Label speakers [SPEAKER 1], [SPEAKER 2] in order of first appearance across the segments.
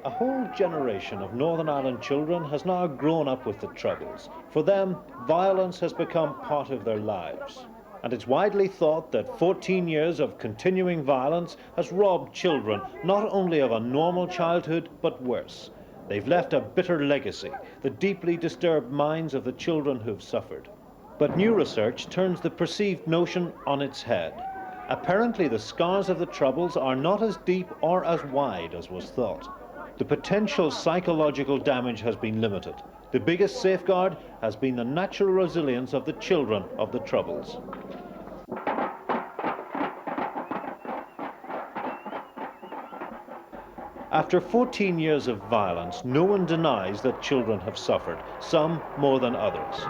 [SPEAKER 1] A whole generation of Northern Ireland children has now grown up with the Troubles. For them, violence has become part of their lives. And it's widely thought that 14 years of continuing violence has robbed children not only of a normal childhood, but worse. They've left a bitter legacy, the deeply disturbed minds of the children who've suffered. But new research turns the perceived notion on its head. Apparently, the scars of the Troubles are not as deep or as wide as was thought. The potential psychological damage has been limited. The biggest safeguard has been the natural resilience of the children of the Troubles. After 14 years of violence, no one denies that children have suffered, some more than others.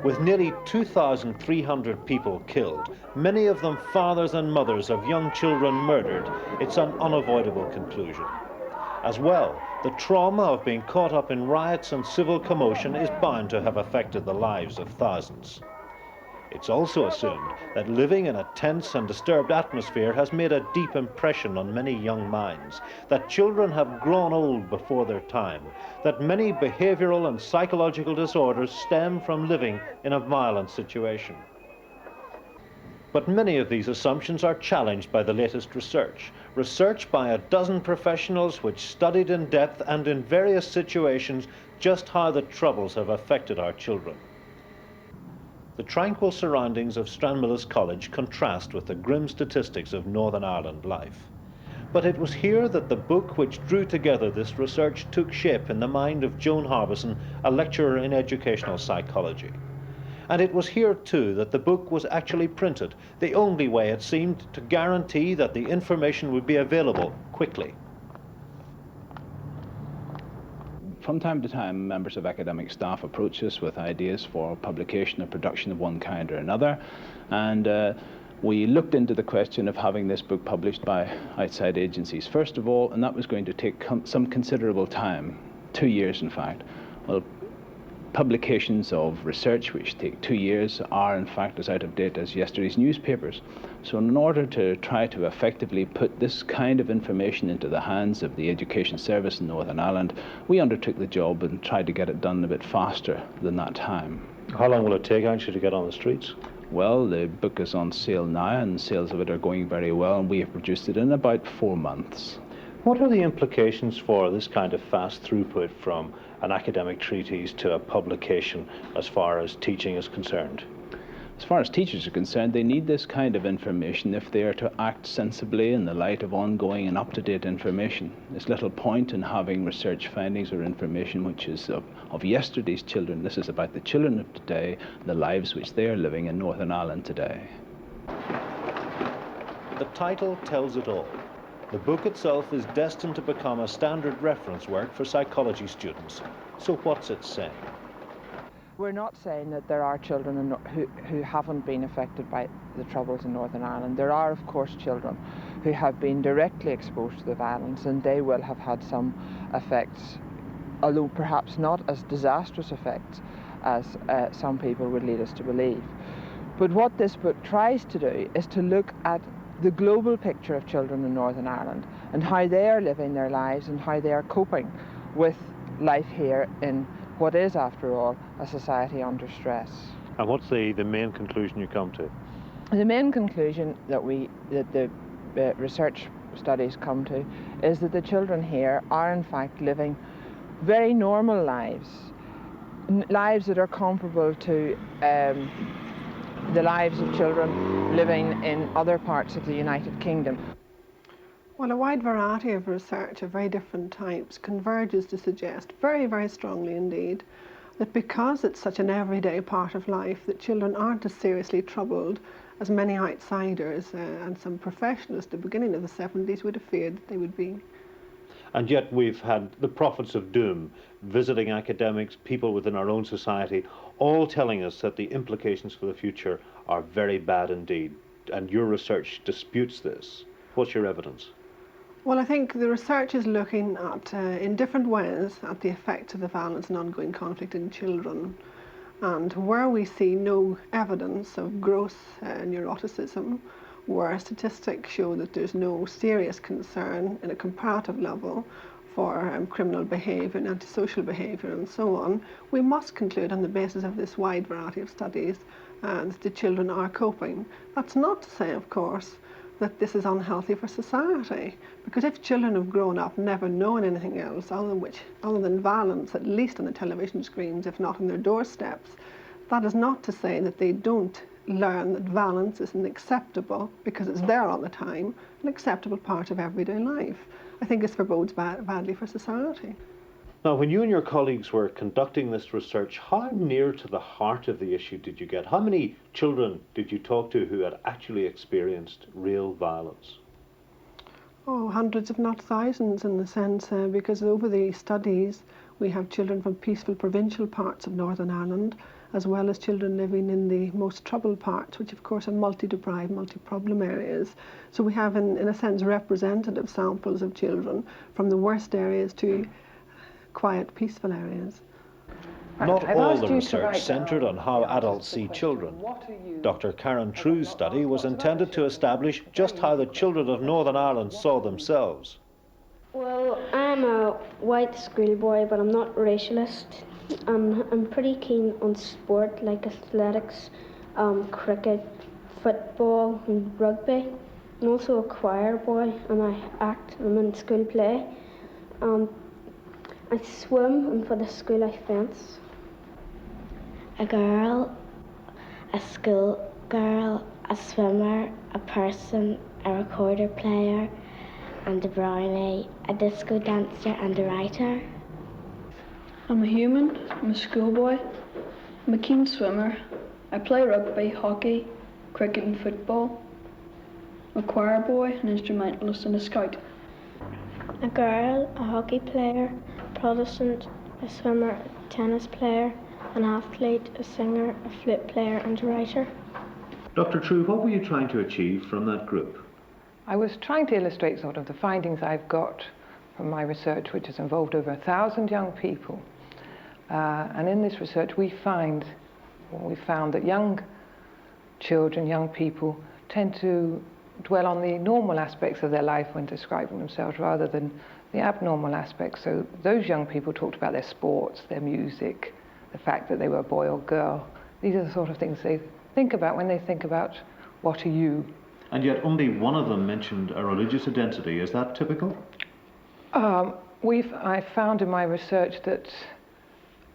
[SPEAKER 1] With nearly 2,300 people killed, many of them fathers and mothers of young children murdered, it's an unavoidable conclusion. As well, the trauma of being caught up in riots and civil commotion is bound to have affected the lives of thousands. It's also assumed that living in a tense and disturbed atmosphere has made a deep impression on many young minds, that children have grown old before their time, that many behavioral and psychological disorders stem from living in a violent situation. But many of these assumptions are challenged by the latest research by a dozen professionals which studied in depth and in various situations just how the Troubles have affected our children. The tranquil surroundings of Stranmillis College contrast with the grim statistics of Northern Ireland life. But it was here that the book which drew together this research took shape in the mind of Joan Harbison, a lecturer in educational psychology. And it was here too that the book was actually printed, the only way it seemed to guarantee that the information would be available quickly.
[SPEAKER 2] From time to time, members of academic staff approach us with ideas for publication or production of one kind or another, and we looked into the question of having this book published by outside agencies first of all, and that was going to take some considerable time, 2 years in fact. Well, publications of research which take 2 years are in fact as out of date as yesterday's newspapers. So in order to try to effectively put this kind of information into the hands of the education service in Northern Ireland, we undertook the job and tried to get it done a bit faster than that time.
[SPEAKER 1] How long will it take actually to get on the streets?
[SPEAKER 2] Well, the book is on sale now and sales of it are going very well, and we have produced it in about 4 months.
[SPEAKER 1] What are the implications for this kind of fast throughput from an academic treatise to a publication as far as teaching is concerned?
[SPEAKER 2] As far as teachers are concerned, they need this kind of information if they are to act sensibly in the light of ongoing and up-to-date information. There's little point in having research findings or information which is of yesterday's children. This is about the children of today, the lives which they are living in Northern Ireland today.
[SPEAKER 1] The title tells it all. The book itself is destined to become a standard reference work for psychology students. So what's it saying?
[SPEAKER 3] We're not saying that there are children who haven't been affected by the Troubles in Northern Ireland. There are, of course, children who have been directly exposed to the violence, and they will have had some effects, although perhaps not as disastrous effects as some people would lead us to believe. But what this book tries to do is to look at the global picture of children in Northern Ireland and how they are living their lives and how they are coping with life here in what is, after all, a society under stress.
[SPEAKER 1] And what's the main conclusion you come to?
[SPEAKER 3] The main conclusion that the research studies come to is that the children here are in fact living very normal lives, lives that are comparable to the lives of children living in other parts of the United Kingdom.
[SPEAKER 4] Well, a wide variety of research of very different types converges to suggest very, very strongly indeed that because it's such an everyday part of life, that children aren't as seriously troubled as many outsiders and some professionals at the beginning of the 70s would have feared that they would be.
[SPEAKER 1] And yet we've had the prophets of doom visiting academics, people within our own society, all telling us that the implications for the future are very bad indeed. And your research disputes this. What's your evidence?
[SPEAKER 4] Well, I think the research is looking at, in different ways, at the effects of the violence and ongoing conflict in children. And where we see no evidence of gross neuroticism, where statistics show that there's no serious concern in a comparative level for criminal behaviour and antisocial behaviour and so on, we must conclude on the basis of this wide variety of studies that the children are coping. That's not to say, of course, that this is unhealthy for society, because if children have grown up never knowing anything else other than violence, at least on the television screens, if not on their doorsteps, that is not to say that they don't learn that violence isn't acceptable, because it's there all the time, an acceptable part of everyday life. I think this forebodes badly for society.
[SPEAKER 1] Now, when you and your colleagues were conducting this research, how near to the heart of the issue did you get? How many children did you talk to who had actually experienced real violence?
[SPEAKER 4] Oh, hundreds if not thousands, in the sense, because over the studies we have children from peaceful provincial parts of Northern Ireland, as well as children living in the most troubled parts, which of course are multi-deprived, multi-problem areas. So we have, in a sense, representative samples of children from the worst areas to quiet, peaceful areas.
[SPEAKER 1] Not all the research centred on how adults see children. Dr. Karen True's study was intended to establish just how the children of Northern Ireland saw themselves.
[SPEAKER 5] Well, I'm a white schoolboy, but I'm not racialist. I'm pretty keen on sport like athletics, cricket, football and rugby. I'm also a choir boy and I act. I'm in school play. I swim and for the school I fence. A girl, a school girl, a swimmer, a person, a recorder player, and a brownie, a disco dancer and a writer.
[SPEAKER 6] I'm a human, I'm a schoolboy, I'm a keen swimmer, I play rugby, hockey, cricket and football. I'm a choir boy, an instrumentalist and a scout.
[SPEAKER 5] A girl, a hockey player, Protestant, a swimmer, a tennis player, an athlete, a singer, a flute player and a writer.
[SPEAKER 1] Dr. True, what were you trying to achieve from that group?
[SPEAKER 3] I was trying to illustrate sort of the findings I've got from my research, which has involved over 1,000 young people. And in this research we found that young children, young people, tend to dwell on the normal aspects of their life when describing themselves rather than the abnormal aspects. So those young people talked about their sports, their music, the fact that they were a boy or girl. These are the sort of things they think about when they think about what are you.
[SPEAKER 1] And yet only one of them mentioned a religious identity. Is that typical?
[SPEAKER 3] I found in my research that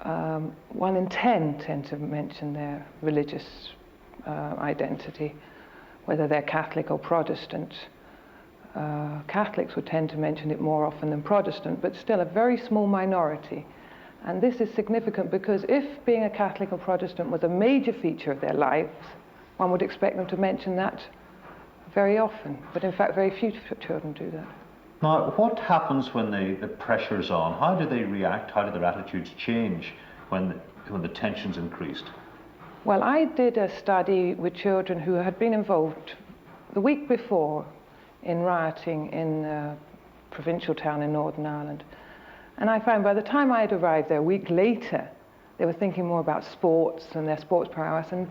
[SPEAKER 3] 1 in 10 tend to mention their religious identity, whether they're Catholic or Protestant. Catholics would tend to mention it more often than Protestant, but still a very small minority. And this is significant because if being a Catholic or Protestant was a major feature of their lives, one would expect them to mention that very often, but in fact very few children do that.
[SPEAKER 1] Now, what happens when the pressure's on? How do they react? How do their attitudes change when the tension's increased?
[SPEAKER 3] Well, I did a study with children who had been involved the week before in rioting in a provincial town in Northern Ireland. And I found by the time I had arrived there a week later, they were thinking more about sports and their sports prowess. And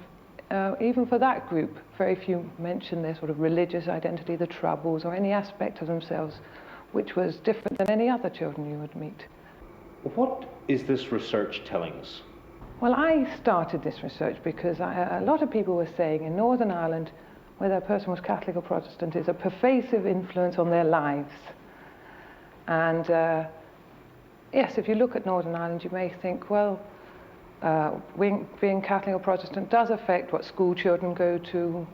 [SPEAKER 3] even for that group, very few mentioned their sort of religious identity, the troubles, or any aspect of themselves which was different than any other children you would meet.
[SPEAKER 1] What is this research telling us?
[SPEAKER 3] Well, I started this research because a lot of people were saying in Northern Ireland, whether a person was Catholic or Protestant, is a pervasive influence on their lives. And yes, if you look at Northern Ireland, you may think, well, being Catholic or Protestant does affect what school children go to,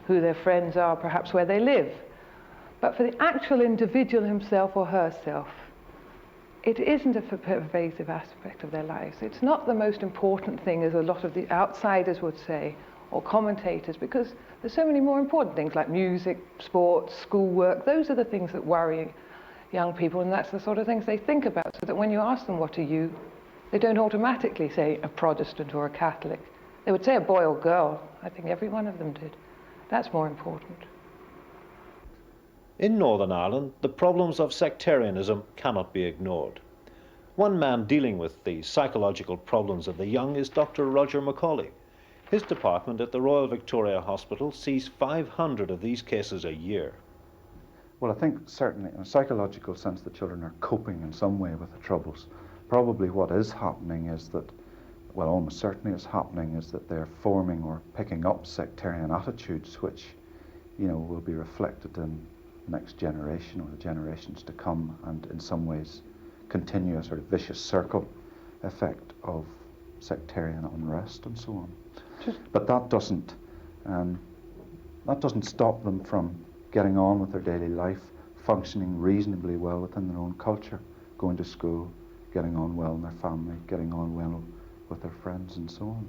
[SPEAKER 3] who their friends are, perhaps where they live. But for the actual individual himself or herself, it isn't a pervasive aspect of their lives. It's not the most important thing, as a lot of the outsiders would say, or commentators, because there's so many more important things like music, sports, schoolwork. Those are the things that worry young people, and that's the sort of things they think about, so that when you ask them what are you, they don't automatically say a Protestant or a Catholic. They would say a boy or girl. I think every one of them did. That's more important.
[SPEAKER 1] In Northern Ireland, the problems of sectarianism cannot be ignored. One man dealing with the psychological problems of the young is Dr. Roger Macaulay. His department at the Royal Victoria Hospital sees 500 of these cases a year.
[SPEAKER 7] Well, I think certainly in a psychological sense the children are coping in some way with the troubles. Probably what is happening is that, well, almost certainly is happening, is that they're forming or picking up sectarian attitudes which, you know, will be reflected in the next generation or the generations to come, and in some ways continue a sort of vicious circle effect of sectarian unrest and so on. But that doesn't stop them from getting on with their daily life, functioning reasonably well within their own culture, going to school, getting on well in their family, getting on well with their friends and so on.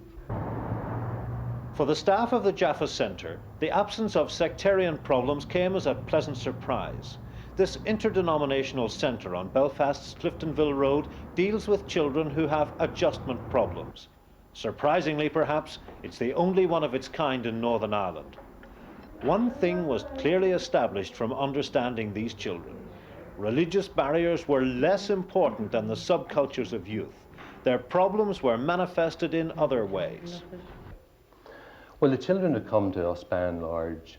[SPEAKER 1] For the staff of the Jaffa Centre, the absence of sectarian problems came as a pleasant surprise. This interdenominational centre on Belfast's Cliftonville Road deals with children who have adjustment problems. Surprisingly, perhaps, it's the only one of its kind in Northern Ireland. One thing was clearly established from understanding these children. Religious barriers were less important than the subcultures of youth. Their problems were manifested in other ways.
[SPEAKER 8] Well, the children that come to us, by and large,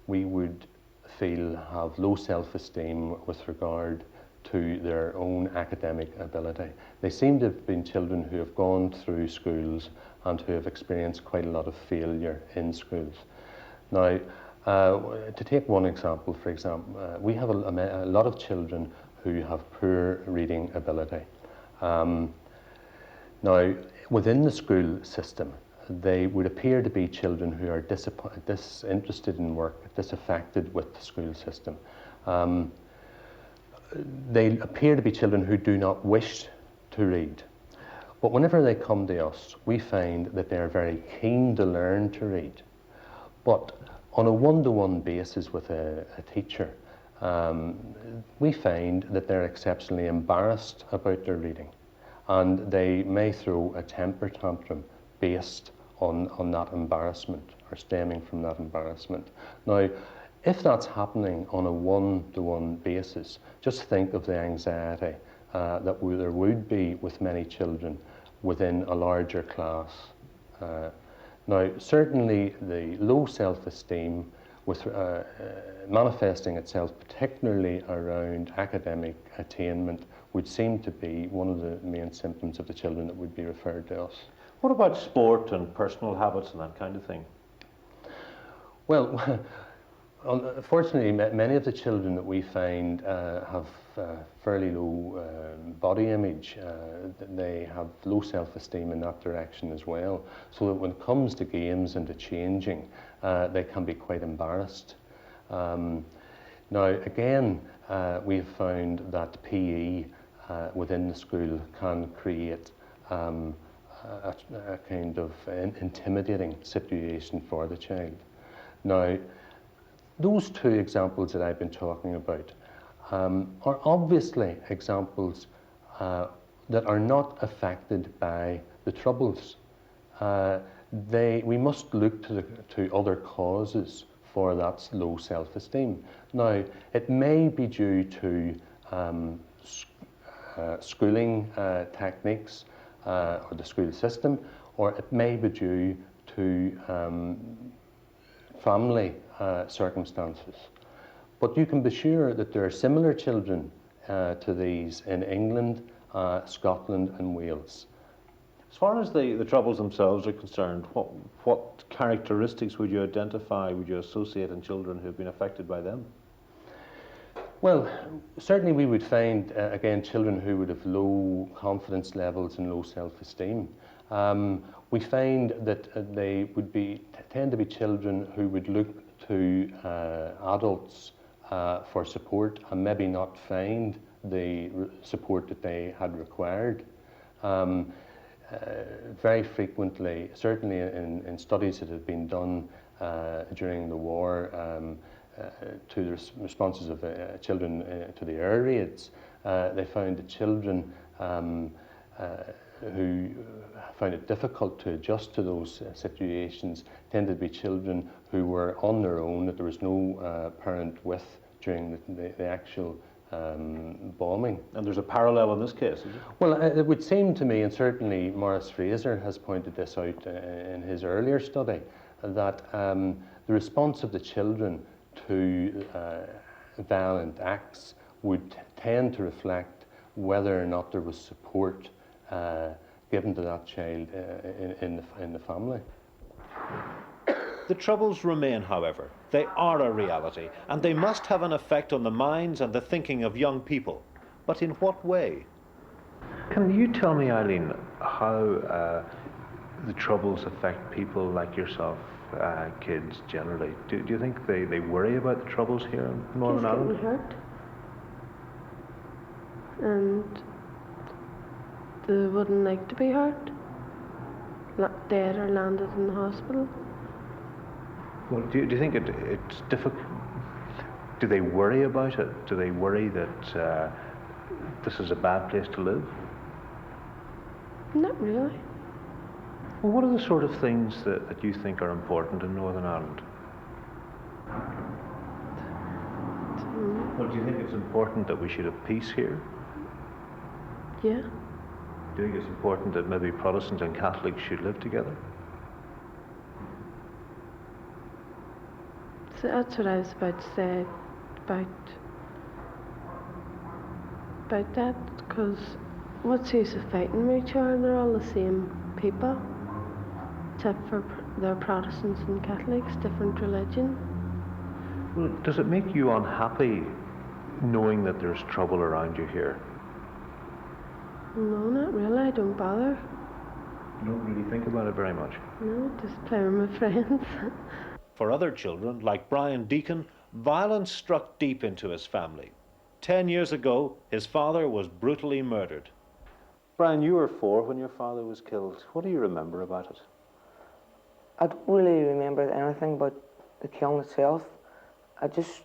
[SPEAKER 8] we would feel have low self-esteem with regard to their own academic ability. They seem to have been children who have gone through schools and who have experienced quite a lot of failure in schools. Now, to take one example, for example, we have a lot of children who have poor reading ability. Now, within the school system, they would appear to be children who are disinterested in work, disaffected with the school system. They appear to be children who do not wish to read. But whenever they come to us, we find that they are very keen to learn to read. But on a one-to-one basis with a teacher, we find that they're exceptionally embarrassed about their reading, and they may throw a temper tantrum based on that embarrassment or stemming from that embarrassment. Now, if that's happening on a one-to-one basis, just think of the anxiety that there would be with many children within a larger class. Now, certainly the low self-esteem with manifesting itself particularly around academic attainment would seem to be one of the main symptoms of the children that would be referred to us.
[SPEAKER 1] What about sport and personal habits and that kind of thing?
[SPEAKER 8] Well, unfortunately, many of the children that we find have fairly low body image. They have low self-esteem in that direction as well. So that when it comes to games and to changing, they can be quite embarrassed. Now, again, we've found that PE within the school can create a kind of intimidating situation for the child. Now, those two examples that I've been talking about are obviously examples that are not affected by the Troubles. We must look to other causes for that low self-esteem. Now, it may be due to schooling techniques or the school system, or it may be due to family circumstances. But you can be sure that there are similar children to these in England, Scotland and Wales.
[SPEAKER 1] As far as the Troubles themselves are concerned, what characteristics would you identify, would you associate in children who have been affected by them?
[SPEAKER 8] Well, certainly we would find, again, children who would have low confidence levels and low self-esteem. We find that they would tend to be children who would look to adults for support and maybe not find the support that they had required. Very frequently, certainly in studies that have been done during the war, to the responses of children to the air raids, they found that children who found it difficult to adjust to those situations tended to be children who were on their own, that there was no parent with during the actual bombing.
[SPEAKER 1] And there's a parallel in this case, is it?
[SPEAKER 8] Well, it would seem to me, and certainly Maurice Fraser has pointed this out in his earlier study, that the response of the children to violent acts would tend to reflect whether or not there was support given to that child in the family.
[SPEAKER 1] The Troubles remain, however. They are a reality, and they must have an effect on the minds and the thinking of young people. But in what way?
[SPEAKER 9] Can you tell me, Eileen, how the Troubles affect people like yourself, kids generally? Do you think they worry about the Troubles here in Northern Ireland?
[SPEAKER 10] Kids getting hurt, and they wouldn't like to be hurt, dead or landed in the hospital.
[SPEAKER 9] Well, do you think it's difficult? Do they worry about it? Do they worry that this is a bad place to live?
[SPEAKER 10] Not really.
[SPEAKER 9] Well, what are the sort of things that you think are important in Northern Ireland? Well, do you think it's important that we should have peace here?
[SPEAKER 10] Yeah.
[SPEAKER 9] Do you think it's important that maybe Protestants and Catholics should live together?
[SPEAKER 10] So that's what I was about to say about that, because what's the use of fighting with each other? They're all the same people, except for they're Protestants and Catholics, different religion.
[SPEAKER 9] Well, does it make you unhappy knowing that there's trouble around you here?
[SPEAKER 10] No, not really. I don't bother.
[SPEAKER 9] You don't really think about it very much?
[SPEAKER 10] No, just play with my friends.
[SPEAKER 1] For other children, like Brian Deacon, violence struck deep into his family. 10 years ago, his father was brutally murdered.
[SPEAKER 9] Brian, you were 4 when your father was killed. What do you remember about it?
[SPEAKER 11] I don't really remember anything about the killing itself. I just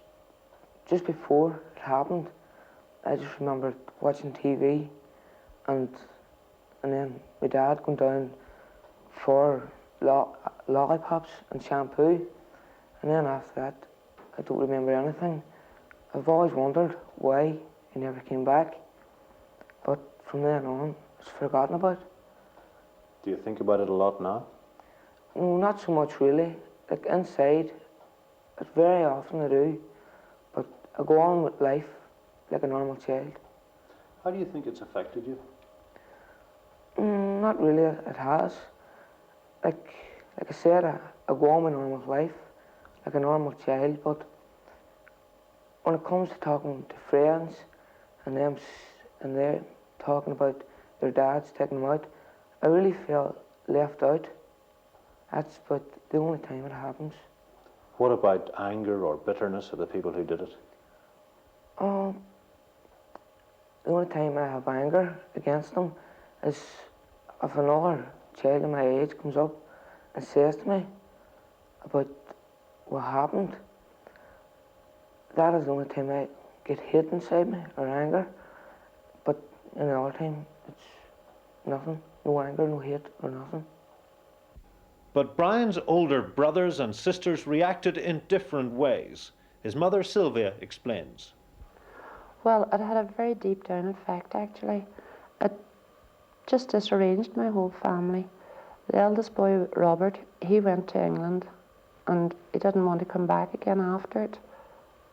[SPEAKER 11] before it happened, I just remember watching TV and then my dad going down for lollipops and shampoo, and then after that I don't remember anything. I've always wondered why he never came back, but from then on it's forgotten about.
[SPEAKER 9] Do you think about it a lot now?
[SPEAKER 11] No, not so much really. Like inside, very often I do, but I go on with life like a normal child.
[SPEAKER 9] How do you think it's affected you?
[SPEAKER 11] Not really, it has. Like I said, I go on with normal life like a normal child, but when it comes to talking to friends and they're talking about their dads taking them out, I really feel left out. That's about the only time it happens.
[SPEAKER 9] What about anger or bitterness of the people who did it?
[SPEAKER 11] The only time I have anger against them is if another child of my age comes up and says to me about what happened. That is the only time I get hate inside me or anger, but in the other time it's nothing, no anger, no hate or nothing.
[SPEAKER 1] But Brian's older brothers and sisters reacted in different ways. His mother Sylvia explains.
[SPEAKER 12] Well, it had a very deep down effect actually. It just disarranged my whole family. The eldest boy, Robert, he went to England and he didn't want to come back again after it.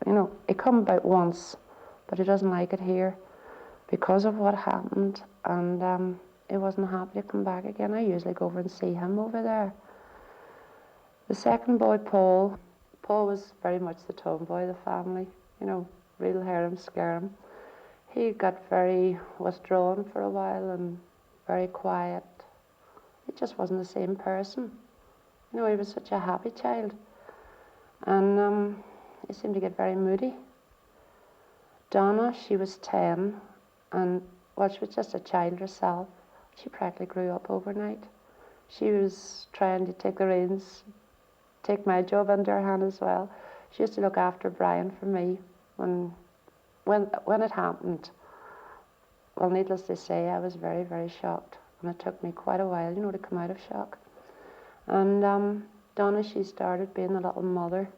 [SPEAKER 12] You know, he come about once, but he doesn't like it here because of what happened, and he wasn't happy to come back again. I usually go over and see him over there. The second boy, Paul was very much the tomboy of the family, you know, real hear him, scare him. He got very withdrawn for a while and very quiet. He just wasn't the same person. You know, he was such a happy child. And he seemed to get very moody. Donna, she was 10, and well, she was just a child herself. She practically grew up overnight. She was trying to take the reins, take my job into her hand as well. She used to look after Brian for me when it happened. Well, needless to say, I was very, very shocked, and it took me quite a while, you know, to come out of shock. And Donna, she started being a little mother.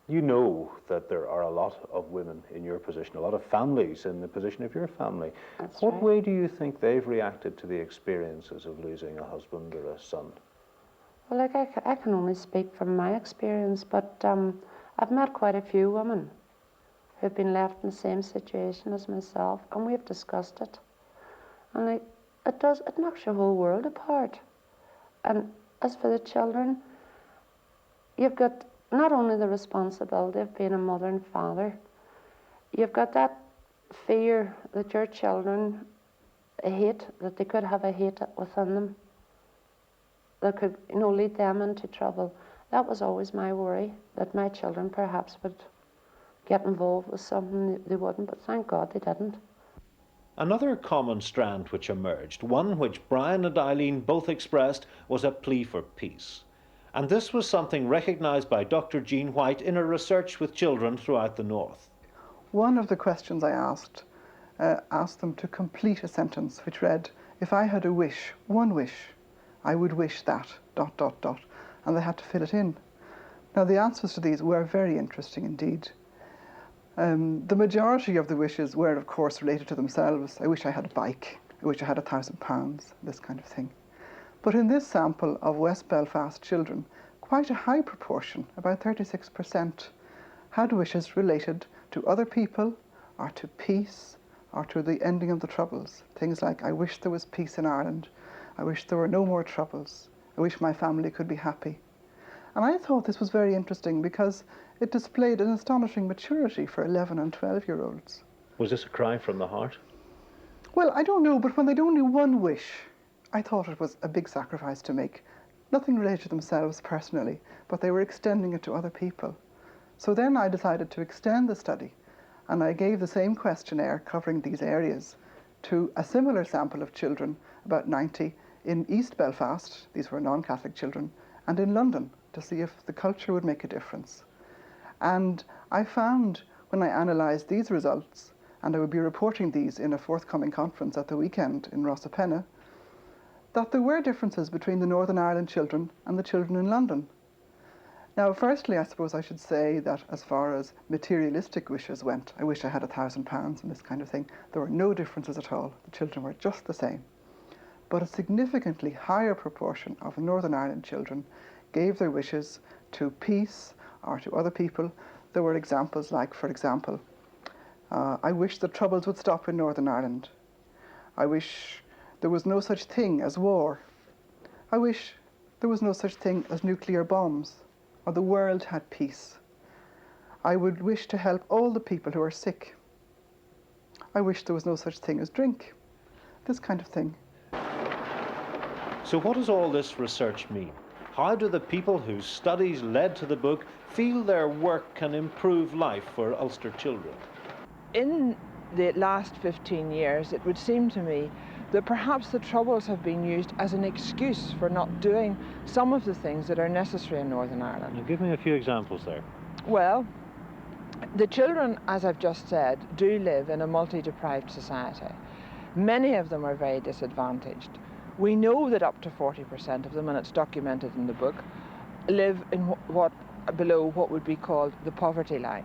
[SPEAKER 9] You know that there are a lot of women in your position, a lot of families in the position of your family.
[SPEAKER 12] That's
[SPEAKER 9] what
[SPEAKER 12] right.
[SPEAKER 9] way do you think they've reacted to the experiences of losing a husband or a son?
[SPEAKER 12] Well, like I can only speak from my experience, but I've met quite a few women who've been left in the same situation as myself, and we've discussed it. And it knocks your whole world apart. And as for the children, you've got not only the responsibility of being a mother and father, you've got that fear that your children that they could have a hate within them that could, lead them into trouble. That was always my worry, that my children perhaps would get involved with something they wouldn't, but thank God they didn't.
[SPEAKER 1] Another common strand which emerged, one which Brian and Eileen both expressed, was a plea for peace. And this was something recognised by Dr. Jean White in her research with children throughout the North.
[SPEAKER 13] One of the questions I asked them to complete a sentence which read, "If I had a wish, one wish, I would wish that, ... and they had to fill it in. Now the answers to these were very interesting indeed. The majority of the wishes were of course related to themselves. I wish I had a bike, I wish I had £1,000, this kind of thing. But in this sample of West Belfast children, quite a high proportion, about 36%, had wishes related to other people or to peace or to the ending of the troubles. Things like, I wish there was peace in Ireland, I wish there were no more troubles, I wish my family could be happy. And I thought this was very interesting because it displayed an astonishing maturity for 11 and 12-year-olds.
[SPEAKER 1] Was this a cry from the heart?
[SPEAKER 13] Well, I don't know, but when they'd only one wish, I thought it was a big sacrifice to make. Nothing related to themselves personally, but they were extending it to other people. So then I decided to extend the study, and I gave the same questionnaire covering these areas to a similar sample of children, about 90, in East Belfast, these were non-Catholic children, and in London, to see if the culture would make a difference. And I found, when I analysed these results, and I would be reporting these in a forthcoming conference at the weekend in Rosapenna, that there were differences between the Northern Ireland children and the children in London. Now, firstly, I suppose I should say that as far as materialistic wishes went, I wish I had £1,000 and this kind of thing, there were no differences at all. The children were just the same. But a significantly higher proportion of Northern Ireland children gave their wishes to peace or to other people. There were examples like, for example, I wish the troubles would stop in Northern Ireland. I wish there was no such thing as war. I wish there was no such thing as nuclear bombs, or the world had peace. I would wish to help all the people who are sick. I wish there was no such thing as drink. This kind of thing.
[SPEAKER 1] So what does all this research mean? How do the people whose studies led to the book feel their work can improve life for Ulster children?
[SPEAKER 3] In the last 15 years, it would seem to me that perhaps the Troubles have been used as an excuse for not doing some of the things that are necessary in Northern Ireland.
[SPEAKER 1] Now, give me a few examples there.
[SPEAKER 3] Well, the children, as I've just said, do live in a multi-deprived society. Many of them are very disadvantaged. We know that up to 40% of them, and it's documented in the book, live in below what would be called the poverty line.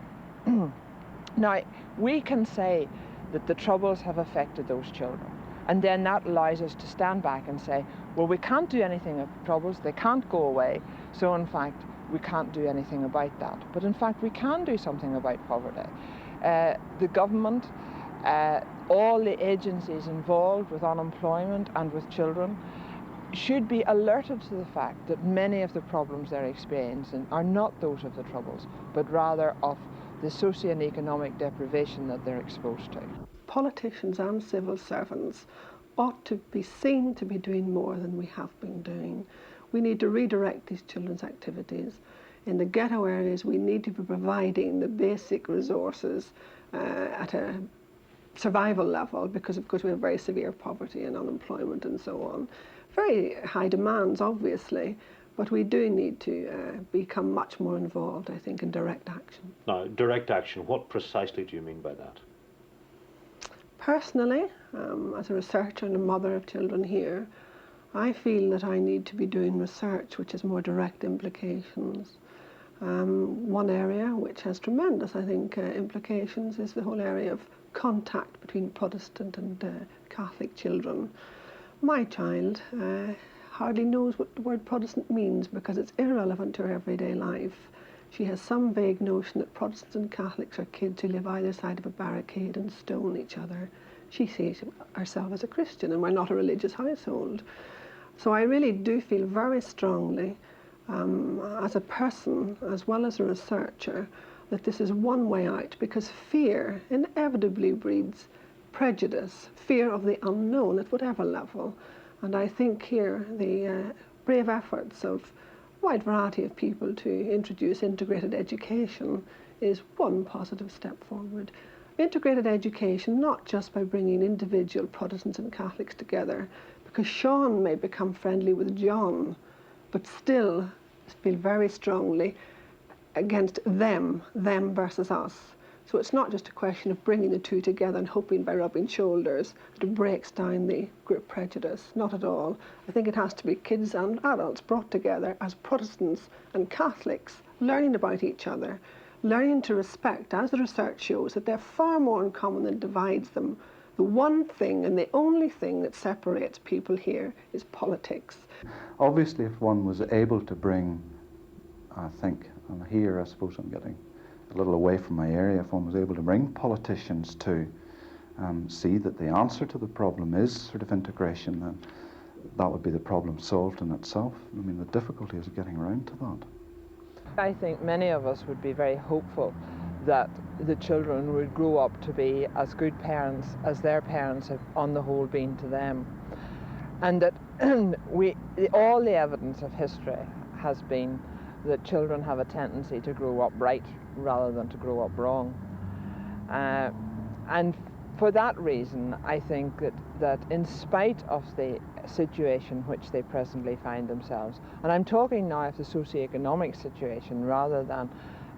[SPEAKER 3] Now, we can say that the Troubles have affected those children, and then that allows us to stand back and say, well, we can't do anything about the Troubles, they can't go away, so in fact, we can't do anything about that. But in fact, we can do something about poverty. The government, all the agencies involved with unemployment and with children should be alerted to the fact that many of the problems they're experiencing are not those of the Troubles, but rather of the socio and economic deprivation that they're exposed to.
[SPEAKER 4] Politicians and civil servants ought to be seen to be doing more than we have been doing. We need to redirect these children's activities. In the ghetto areas, we need to be providing the basic resources at a survival level, because of course we have very severe poverty and unemployment and so on. Very high demands, obviously, but we do need to become much more involved, I think, in direct action.
[SPEAKER 1] Now, direct action, what precisely do you mean by that?
[SPEAKER 4] Personally, as a researcher and a mother of children here, I feel that I need to be doing research which has more direct implications. One area which has tremendous, I think, implications is the whole area of contact between Protestant and Catholic children. My child hardly knows what the word Protestant means because it's irrelevant to her everyday life. She has some vague notion that Protestants and Catholics are kids who live either side of a barricade and stone each other. She sees herself as a Christian, and we're not a religious household. So I really do feel very strongly, as a person as well as a researcher, that this is one way out, because fear inevitably breeds prejudice, fear of the unknown at whatever level. And I think here the brave efforts of a wide variety of people to introduce integrated education is one positive step forward. Integrated education, not just by bringing individual Protestants and Catholics together, because Sean may become friendly with John, but still feel very strongly against them versus us. So it's not just a question of bringing the two together and hoping by rubbing shoulders that it breaks down the group prejudice. Not at all. I think it has to be kids and adults brought together as Protestants and Catholics, learning about each other, learning to respect, as the research shows, that they're far more in common than divides them. The one thing and the only thing that separates people here is politics.
[SPEAKER 7] Obviously, if one was able to bring, I think, and here I suppose I'm getting a little away from my area, if one was able to bring politicians to see that the answer to the problem is sort of integration, then that would be the problem solved in itself. I mean, the difficulty is getting around to that.
[SPEAKER 3] I think many of us would be very hopeful that the children would grow up to be as good parents as their parents have on the whole been to them. And that all the evidence of history has been that children have a tendency to grow up right rather than to grow up wrong. And for that reason, I think that in spite of the situation which they presently find themselves, and I'm talking now of the socioeconomic situation rather than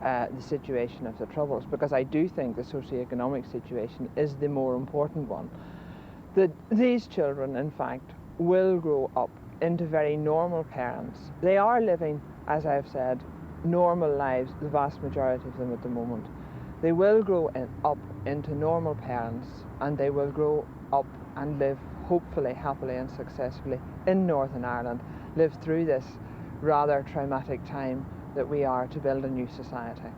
[SPEAKER 3] the situation of the Troubles, because I do think the socioeconomic situation is the more important one, that these children, in fact, will grow up into very normal parents. They are living, as I've said, normal lives, the vast majority of them at the moment. They will grow up into normal parents, and they will grow up and live, hopefully, happily and successfully in Northern Ireland, live through this rather traumatic time that we are to build a new society.